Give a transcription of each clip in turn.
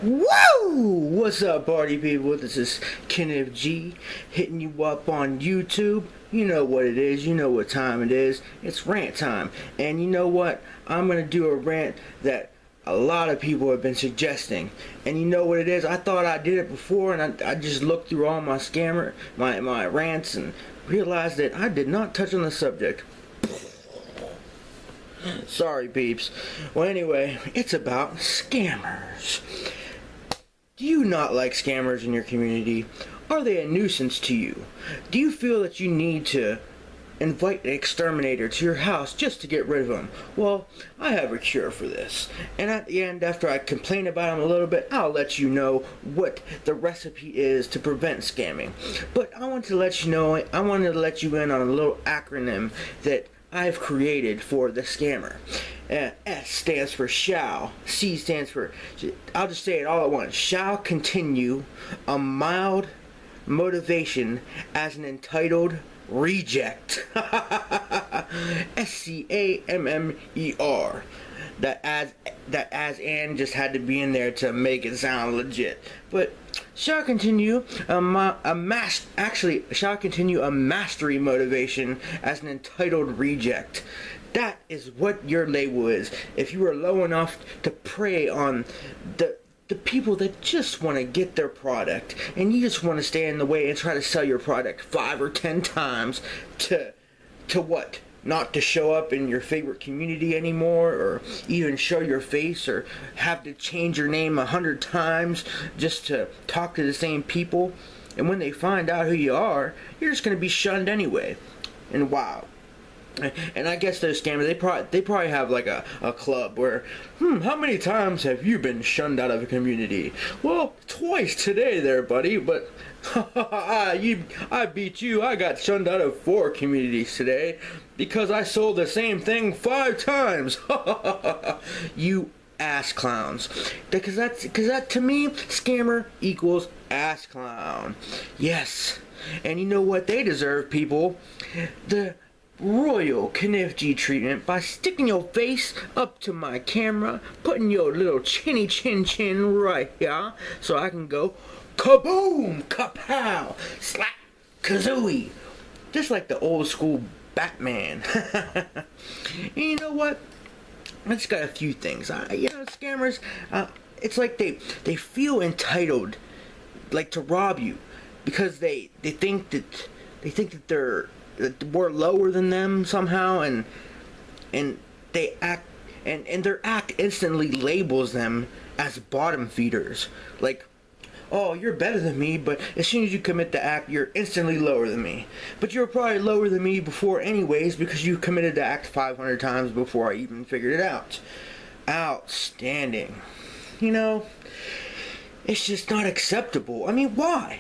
Woo! What's up, party people? This is Kenneth G hitting you up on YouTube. You know what it is. You know what time it is. It's rant time. And you know what? I'm going to do a rant that a lot of people have been suggesting. And you know what it is? I thought I did it before, and I just looked through all my rants and realized that I did not touch on the subject. Sorry, peeps. Well, anyway, it's about scammers. Do you not like scammers in your community? Are they a nuisance to you? Do you feel that you need to invite an exterminator to your house just to get rid of them? Well, I have a cure for this. And at the end, after I complain about them a little bit, I'll let you know what the recipe is to prevent scamming. But I wanted to let you in on a little acronym that I've created for the scammer. S stands for shall. C stands for, I'll just say it all at once. Shall continue a mild motivation as an entitled reject. SCAMMER. That as and just had to be in there to make it sound legit. But shall continue shall continue a mastery motivation as an entitled reject. That is what your label is. If you are low enough to prey on the people that just want to get their product, and you just want to stay in the way and try to sell your product 5 or 10 times to what? Not to show up in your favorite community anymore, or even show your face, or have to change your name 100 times just to talk to the same people. And when they find out who you are, you're just going to be shunned anyway. And wow. And I guess those scammers, they probably have like a club where, how many times have you been shunned out of a community? Well, twice today there, buddy, but I beat you. I got shunned out of 4 communities today because I sold the same thing 5 times. You ass clowns. Because that to me, scammer equals ass clown. Yes. And you know what they deserve, people? The royal Kenneth G treatment by sticking your face up to my camera, putting your little chinny chin right here, so I can go kaboom, kapow, slap, kazooie, just like the old school Batman. And you know what? I just got a few things. Scammers, it's like they feel entitled, like, to rob you, because they think that we're lower than them somehow, and they act, and their act instantly labels them as bottom feeders. Like, oh, you're better than me, but as soon as you commit the act, you're instantly lower than me. But you were probably lower than me before anyways, because you committed the act 500 times before I even figured it out. Outstanding. You know, it's just not acceptable. I mean, why?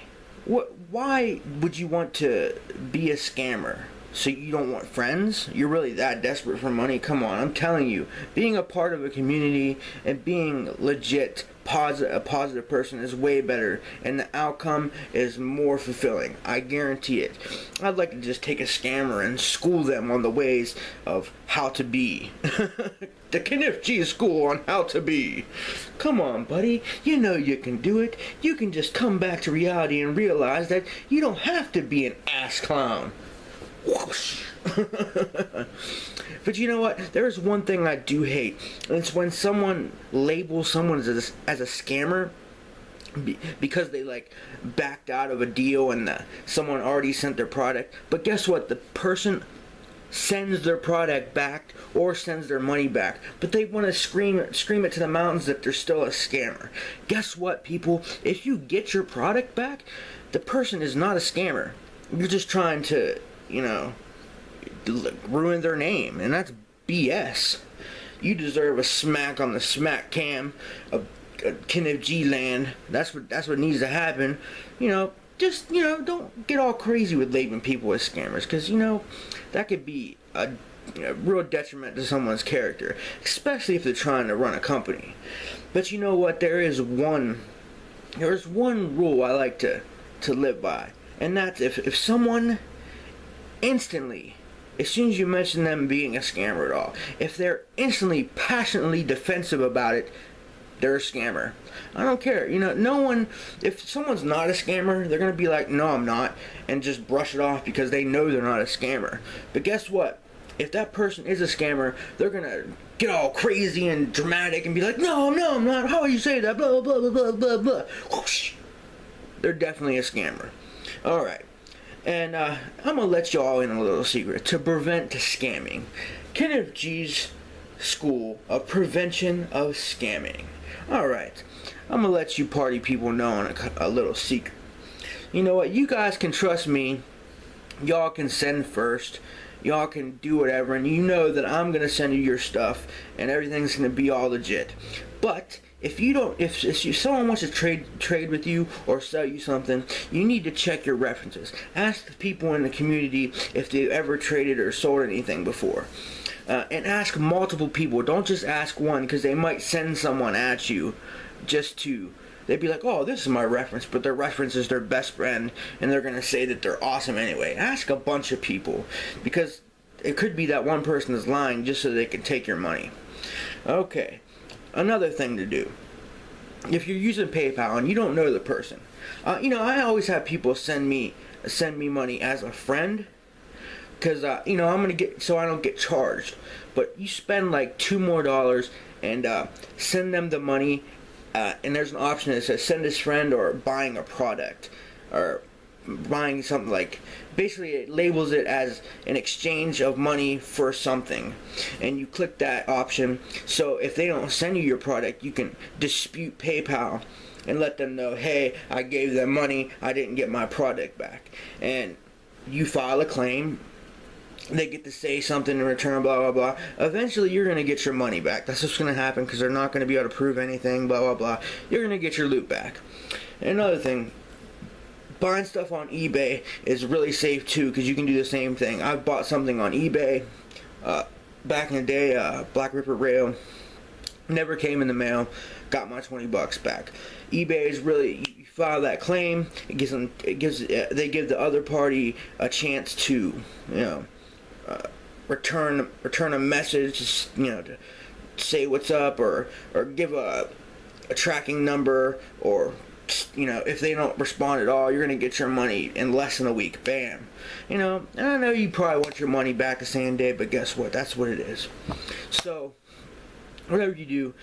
Why would you want to be a scammer? So you don't want friends? You're really that desperate for money? Come on, I'm telling you, being a part of a community and being legit a positive person is way better, and the outcome is more fulfilling. I guarantee it. I'd like to just take a scammer and school them on the ways of how to be. The Kenneth G school on how to be. Come on, buddy. You know you can do it. You can just come back to reality and realize that you don't have to be an ass clown. Whoosh. But you know what? There's one thing I do hate, and it's when someone labels someone as a scammer because they like backed out of a deal and someone already sent their product. But guess what? The person sends their product back or sends their money back, but they want to scream it to the mountains that they're still a scammer. Guess what, people? If you get your product back, the person is not a scammer. You're just trying to, ruin their name, and that's BS. You deserve a smack on the smack cam of Kenneth G land. That's what needs to happen. Don't get all crazy with labeling people as scammers, because that could be a real detriment to someone's character, especially if they're trying to run a company. But you know what? There's one rule I like to live by, and that's if someone instantly, as soon as you mention them being a scammer at all, if they're instantly passionately defensive about it, they're a scammer. I don't care. You know, no one, if someone's not a scammer, they're going to be like, no, I'm not, and just brush it off because they know they're not a scammer. But guess what? If that person is a scammer, they're going to get all crazy and dramatic and be like, no, I'm not. How do you say that? Blah, blah, blah, blah, blah, blah. Whoosh. They're definitely a scammer. Alright. And I'm going to let y'all in a little secret to prevent scamming. Kenneth G's School of Prevention of Scamming. Alright. I'm going to let you party people know a little secret. You know what? You guys can trust me. Y'all can send first. Y'all can do whatever, and you know that I'm gonna send you your stuff, and everything's gonna be all legit. But if you don't, if someone wants to trade with you or sell you something, you need to check your references. Ask the people in the community if they've ever traded or sold anything before, and ask multiple people. Don't just ask one, because they might send someone at you just to. They'd be like, oh, this is my reference, but their reference is their best friend, and they're going to say that they're awesome anyway. Ask a bunch of people, because it could be that one person is lying just so they can take your money. Okay, another thing to do. If you're using PayPal and you don't know the person, you know, I always have people send me money as a friend, because, you know, I'm going to get, so I don't get charged. But you spend like $2 more and send them the money. And there's an option that says send this friend or buying a product or buying something, like basically it labels it as an exchange of money for something, and you click that option. So if they don't send you your product, you can dispute PayPal and let them know, hey, I gave them money, I didn't get my product back, and you file a claim. They get to say something in return, blah, blah, blah. Eventually, you're going to get your money back. That's what's going to happen, because they're not going to be able to prove anything, blah, blah, blah. You're going to get your loot back. And another thing, buying stuff on eBay is really safe, too, because you can do the same thing. I've bought something on eBay back in the day, Black Ripper Rail. Never came in the mail. Got my $20 back. eBay is really, you file that claim, they give the other party a chance to, you know, return a message, you know, to say what's up, or give a tracking number, or, you know, if they don't respond at all, you're gonna get your money in less than a week. Bam. You know, and I know you probably want your money back the same day, but guess what? That's what it is. So whatever you do,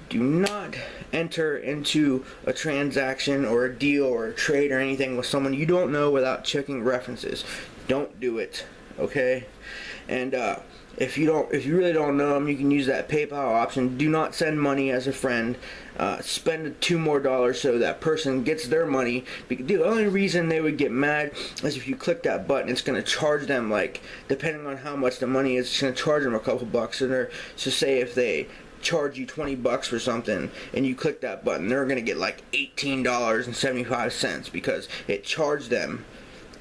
do not enter into a transaction or a deal or a trade or anything with someone you don't know without checking references. Don't do it. Okay? And if you really don't know them, you can use that PayPal option. Do not send money as a friend. Spend $2 more so that person gets their money. The only reason they would get mad is if you click that button, it's going to charge them, like, depending on how much the money is, it's going to charge them a couple bucks. So say if they charge you $20 for something and you click that button, they're going to get like $18.75 because it charged them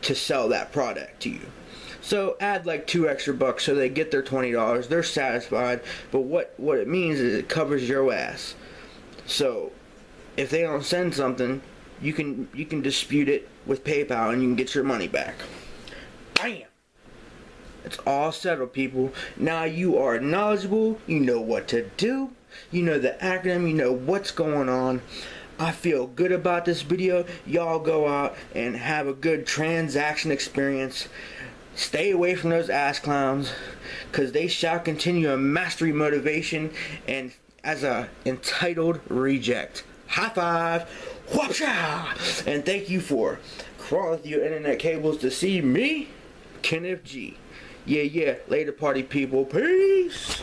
to sell that product to you. So add like $2 extra so they get their $20. They're satisfied, but what it means is it covers your ass. So if they don't send something, you can dispute it with PayPal and you can get your money back. Bam! It's all settled, people. Now you are knowledgeable. You know what to do. You know the acronym. You know what's going on. I feel good about this video. Y'all go out and have a good transaction experience. Stay away from those ass clowns, because they shall continue a mastery motivation and as a entitled reject. High five. Whoopsha! And thank you for crawling through your internet cables to see me, Kenneth G. Yeah, later party people. Peace.